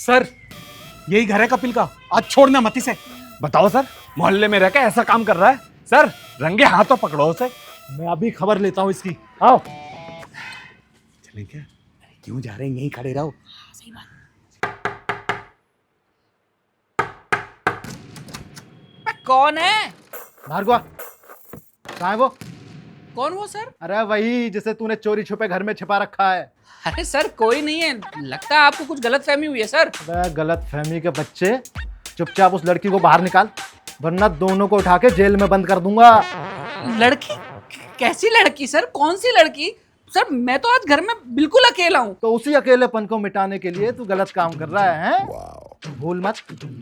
Sir यही घर है कपिल का, आज छोड़ना मत इसे। बताओ सर, मोहल्ले में रहकर ऐसा काम कर रहा है? सर रंगे हाथों पकड़ो उसे। मैं अभी खबर लेता हूँ इसकी। आओ चलें क्या? क्यों जा रहे हैं, यहीं खड़े रहो। सही बात। कौन है? भार्गवा, कहाँ है वो? कौन वो सर? अरे वही जिसे तूने चोरी छुपे घर में छिपा रखा है। अरे सर कोई नहीं है, लगता है आपको कुछ गलतफहमी हुई है सर। अबे गलत फहमी के बच्चे, चुपचाप उस लड़की को बाहर निकाल, वरना दोनों को उठा के जेल में बंद कर दूंगा। लड़की? कैसी लड़की सर? कौन सी लड़की? सर मैं तो आज घर में बिल्कुल अकेला हूँ। तो उसी अकेलेपन को मिटाने के लिए तू गलत काम कर रहा है, हैं? भूल मत,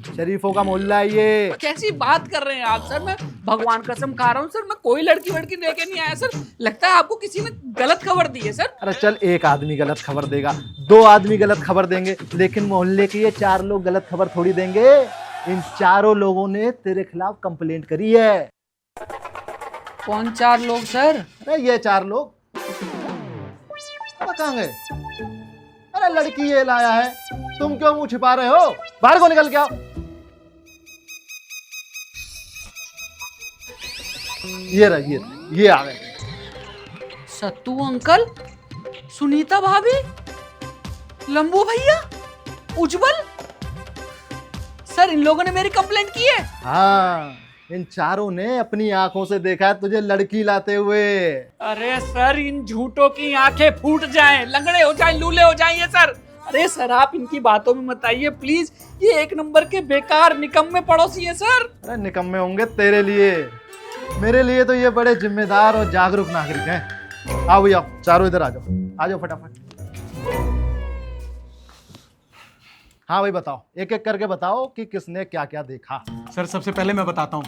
शरीफों का मोहल्ला है ये। कैसी बात कर रहे हैं आप सर? मैं भगवान कसम खा रहा हूँ सर, मैं कोई लड़की वड़की लेके नहीं आया सर। लगता है आपको किसी ने गलत खबर दी है सर। अरे चल, एक आदमी गलत खबर देगा, दो आदमी गलत खबर देंगे, लेकिन मोहल्ले के ये 4 लोग गलत खबर थोड़ी देंगे। इन चारों लोगों ने तेरे खिलाफ कंप्लेंट करी है। कौन 4 लोग सर? अरे ये 4 लोग कहाँ गए? अरे लड़की ये लाया है, तुम क्यों मुंह छिपा रहे हो? बाहर को निकल के आओ। ये आ गए। सत्तू अंकल, सुनीता भाभी, लंबू भैया, उज्जवल सर, इन लोगों ने मेरी कंप्लेंट की है। हाँ, इन चारों ने अपनी आंखों से देखा है तुझे लड़की लाते हुए। अरे सर इन झूठों की आंखें फूट जाएं, लंगड़े हो जाएं, लूले हो जाएं ये सर। अरे सर आप इनकी बातों में मत आइए प्लीज, ये 1 नंबर के बेकार निकम्मे पड़ोसी है सर। अरे निकम्मे होंगे तेरे लिए, मेरे लिए तो ये बड़े जिम्मेदार और जागरूक नागरिक हैं। आओ भैया, चारों इधर आ जाओ फटाफट। हाँ भाई बताओ, एक एक करके बताओ कि किसने क्या क्या देखा। सर सबसे पहले मैं बताता हूँ,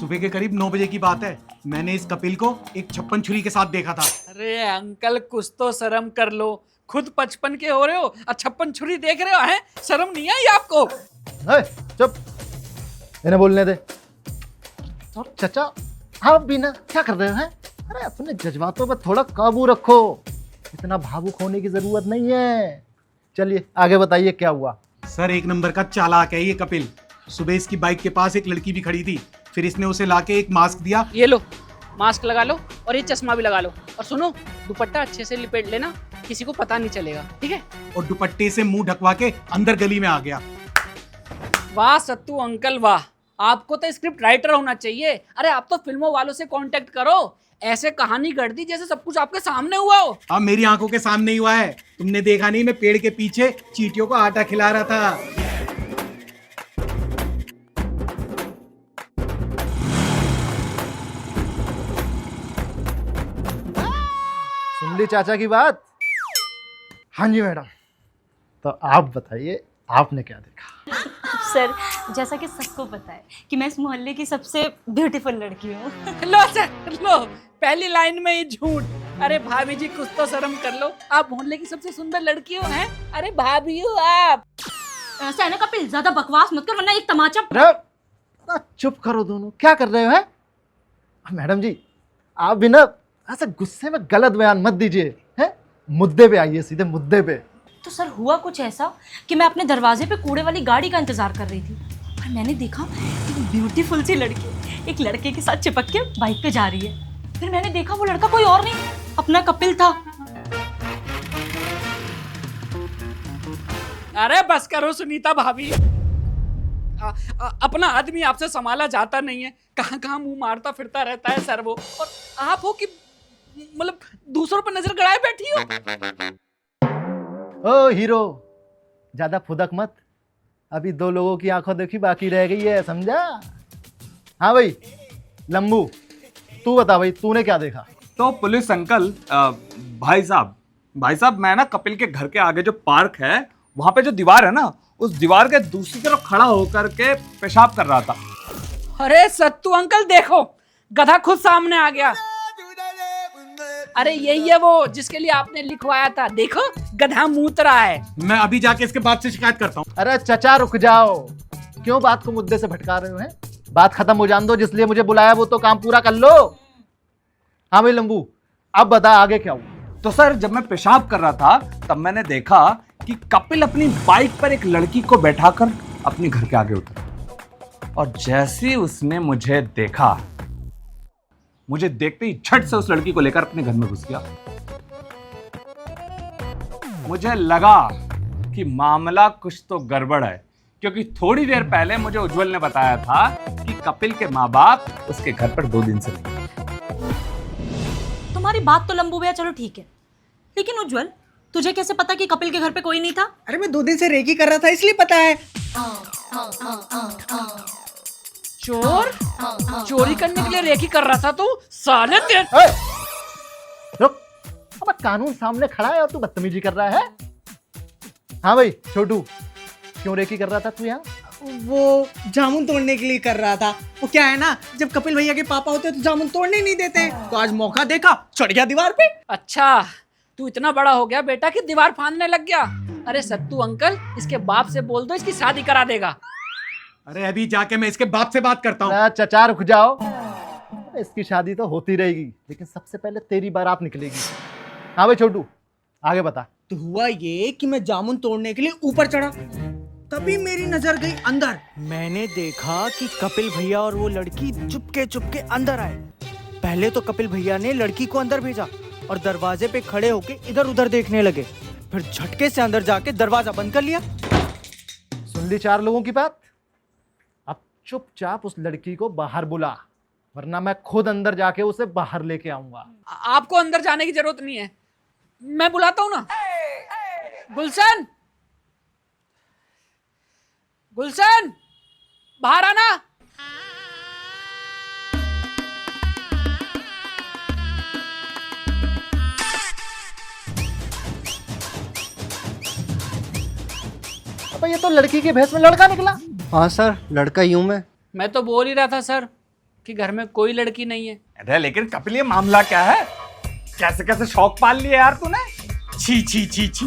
सुबह के करीब 9 बजे की बात है, मैंने इस कपिल को एक 56 छुरी के साथ देखा था। अरे अंकल कुछ तो शर्म कर लो, खुद 55 के हो रहे हो और 56 छुरी देख रहे हो, हैं? शर्म नहीं आई आपको? चुप, इन्हें बोलने दे। और चाचा आप भी ना क्या कर रहे हो? हैं? अरे अपने जज्बातों पर थोड़ा काबू रखो, इतना भावुक होने की जरूरत नहीं है। चलिए आगे बताइए क्या हुआ। सर 1 नंबर का चालाक है ये कपिल। सुबह इसकी बाइक के पास एक लड़की भी खड़ी थी, फिर इसने उसे लाके एक मास्क दिया। ये लो मास्क लगा लो और ये चश्मा भी लगा लो, और सुनो दुपट्टा अच्छे से लिपेट लेना, किसी को पता नहीं चलेगा, ठीक है? और दुपट्टे से मुंह ढकवा के अंदर गली में आ गया। वाह सत्तू अंकल वाह, आपको तो स्क्रिप्ट राइटर होना चाहिए। अरे आप तो फिल्मों वालों से कांटेक्ट करो, ऐसे कहानी गढ़ दी जैसे सब कुछ आपके सामने हुआ हो। अब मेरी आंखों के सामने ही हुआ है, तुमने देखा नहीं? मैं पेड़ के पीछे चींटियों को आटा खिला रहा था। सुन ली चाचा की बात? हाँ जी मैडम, तो आप बताइए आपने क्या देखा? सर जैसा कि सबको पता है कि मैं इस मोहल्ले की सबसे ब्यूटीफुल लड़की हूँ। लो सर लो, पहली लाइन में ही झूठ। अरे भाभी जी कुछ तो शर्म कर लो, आप मोहल्ले की सबसे सुंदर लड़की हो, हैं? अरे भाभी हो आप। ऐसा है ना कपिल, ज्यादा बकवास मत कर वरना एक तमाचा। अरे चुप करो दोनों, क्या कर रहे हो? हैं? मैडम जी आप भी ना ऐसे गुस्से में गलत बयान मत दीजिए, हैं? मुद्दे पे आइए, सीधे मुद्दे पे। तो सर हुआ कुछ ऐसा कि मैं अपने दरवाजे पे कूड़े वाली गाड़ी का इंतजार कर रही थी और मैंने देखा एक ब्यूटीफुल सी लड़की एक लड़के के साथ चिपक के बाइक पे जा रही है। फिर मैंने देखा वो लड़का कोई और नहीं, अपना कपिल था। अरे बस करो सुनीता भाभी, अपना आदमी आपसे संभाला जाता नहीं है, कहाँ कहाँ मुंह मारता फिरता रहता है सर वो, और आप हो कि मतलब दूसरों पर नजर गड़ाए बैठी हो। ओ हीरो, ज्यादा फुदक मत, अभी 2 लोगों की आंखों देखी बाकी रह गई है, समझा? हाँ भाई लंबू, तू बता भाई, तूने क्या देखा? तो पुलिस अंकल, भाई साहब मैं ना कपिल के घर के आगे जो पार्क है वहां पे जो दीवार है ना, उस दीवार के दूसरी तरफ खड़ा होकर के पेशाब कर रहा था। अरे सत्तू अंकल देखो, गधा खुद सामने आ गया। अरे यही है वो जिसके लिए आपने लिखवाया था, देखो गधा मूत रहा है। मैं अभी जाके इसके बाप से शिकायत करता हूँ। अरे चचा रुक जाओ, क्यों बात को मुद्दे से भटका रहे हो? हैं? बात खत्म हो जान दो, जिसलिए मुझे बुलाया वो तो काम पूरा कर लो। हाँ भाई लंबू, अब बता आगे क्या हुआ? तो सर जब मैं पेशाब कर रहा था तब मैंने देखा कि कपिल अपनी बाइक पर एक लड़की को बैठाकर अपने घर के आगे उतरा और जैसे ही उसने मुझे देखा, मुझे देखते ही झट से उस लड़की को लेकर अपने घर में घुस गया। मुझे लगा कि मामला कुछ तो गड़बड़ है, क्योंकि थोड़ी देर पहले मुझे उज्जवल ने बताया था कि कपिल के माँ बाप उसके घर पर 2 दिन से नहीं हैं। तुम्हारी बात तो लंबू भैया चलो ठीक है, लेकिन उज्जवल तुझे कैसे पता कि कपिल के घर पे कोई नहीं था? अरे मैं 2 दिन से रेकी कर रहा था इसलिए पता है। चोर चोरी करने के लिए रेकी कर रहा था तू साले ए, रुक। अब कानून सामने खड़ा है और तू बदतमीजी कर रहा है। हाँ भाई छोटू, क्यों रेकी कर रहा था तू यहाँ? वो जामुन तोड़ने के लिए कर रहा था। वो क्या है ना, जब कपिल भैया के पापा होते तो जामुन तोड़ने नहीं देते, तो आज मौका देखा, चढ़ गया दीवार पे। अच्छा तू इतना बड़ा हो गया बेटा कि दीवार फांदने लग गया। अरे सत्तू अंकल, इसके बाप से बोल दो इसकी शादी करा देगा। अरे अभी जाके मैं इसके बाप से बात करता हूँ। चचा रुक जाओ। इसकी शादी तो होती रहेगी, लेकिन सबसे पहले तेरी बारात निकलेगी। हाँ भाई छोटू, आगे बता। तो हुआ ये कि मैं जामुन तोड़ने के लिए ऊपर चढ़ा, तभी मेरी नजर गई अंदर। मैंने देखा कि कपिल भैया और वो लड़की चुपके चुपके अंदर आए। पहले तो कपिल भैया ने लड़की को अंदर भेजा और दरवाजे पे खड़े होके इधर उधर देखने लगे, फिर झटके से अंदर जाके दरवाजा बंद कर लिया। सुन ली 4 लोगों की बात। अब चुपचाप उस लड़की को बाहर बुला, वरना मैं खुद अंदर जाके उसे बाहर लेके आऊंगा। आपको अंदर जाने की जरूरत नहीं है, मैं बुलाता हूं ना। गुलशन, गुलशन बाहर आना। अब ये तो लड़की के भेष में लड़का निकला। हाँ सर, लड़का ही हूँ मैं तो बोल ही रहा था सर कि घर में कोई लड़की नहीं है। अरे लेकिन कपिल ये मामला क्या है? कैसे कैसे शौक पाल लिया यार तूने? छी छी छी छी,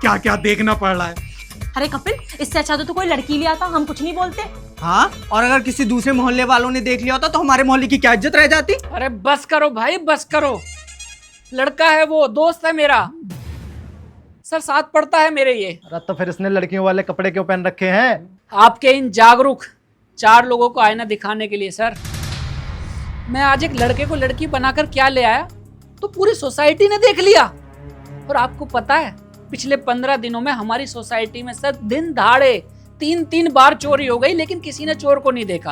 क्या क्या देखना पड़ रहा है। अरे कपिल, इससे अच्छा तो तू कोई लड़की ले आता, हम कुछ नहीं बोलते। हाँ, और अगर किसी दूसरे मोहल्ले वालों ने देख लिया होता तो हमारे मोहल्ले की क्या इज्जत रह जाती। अरे बस करो भाई, बस करो। लड़का है वो, दोस्त है मेरा सर, साथ पढ़ता है मेरे ये। अरे तो फिर इसने लड़कियों वाले कपड़े क्यों पहन रखे हैं? आपके इन जागरूक 4 लोगों को आईना दिखाने के लिए सर। मैं आज एक लड़के को लड़की बनाकर क्या ले आया तो पूरी सोसाइटी ने देख लिया। और आपको पता है पिछले 15 दिनों में हमारी सोसाइटी में सर दिन दहाड़े 3 बार चोरी हो गई, लेकिन किसी ने चोर को नहीं देखा।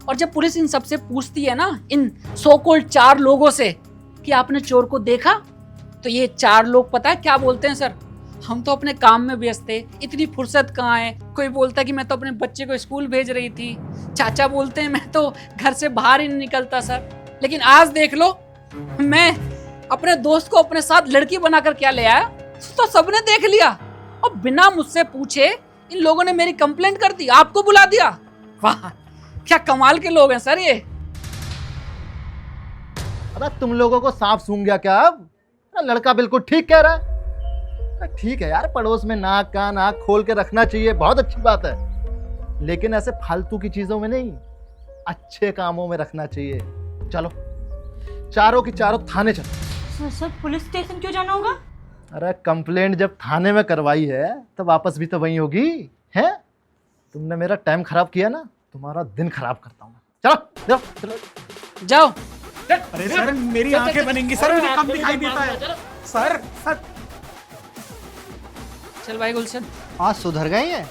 और जब पुलिस इन सबसे पूछती है ना, इन सो कॉल्ड 4 लोगों से कि आपने चोर को देखा, तो ये 4 लोग पता है क्या बोलते हैं सर? हम तो अपने काम में व्यस्त थे, इतनी फुर्सत कहाँ है। कोई बोलता है कि मैं तो अपने बच्चे को स्कूल भेज रही थी। चाचा बोलते हैं मैं तो घर से बाहर ही नहीं निकलता सर। लेकिन आज देख लो, मैं अपने दोस्त को अपने साथ लड़की बनाकर क्या ले आया तो सबने देख लिया और बिना मुझसे पूछे इन लोगों ने मेरी कंप्लेंट कर दी, आपको बुला दिया। वाह, क्या कमाल के लोग हैं सर ये। अबे तुम लोगों को सांप सूंघ गया क्या? अब लड़का बिल्कुल ठीक कह रहा है। ठीक है यार, पड़ोस में नाक कान आँख खोल के रखना चाहिए, बहुत अच्छी बात है, लेकिन ऐसे फालतू की चीजों में नहीं, अच्छे कामों में रखना चाहिए। चलो चारों की चारों थाने चलो। सर पुलिस स्टेशन क्यों जाना होगा? अरे कंप्लेंट जब थाने में करवाई है तो वापस भी तो वही होगी है। तुमने मेरा टाइम खराब किया ना, तुम्हारा दिन खराब करता हूँ। चलो जाओ चलो जाओ। अरे सर मेरी आंखें बनेंगी सर, मुझे कम दिखाई देता है सर। सर चल भाई गुलशन, आज सुधर गए हैं।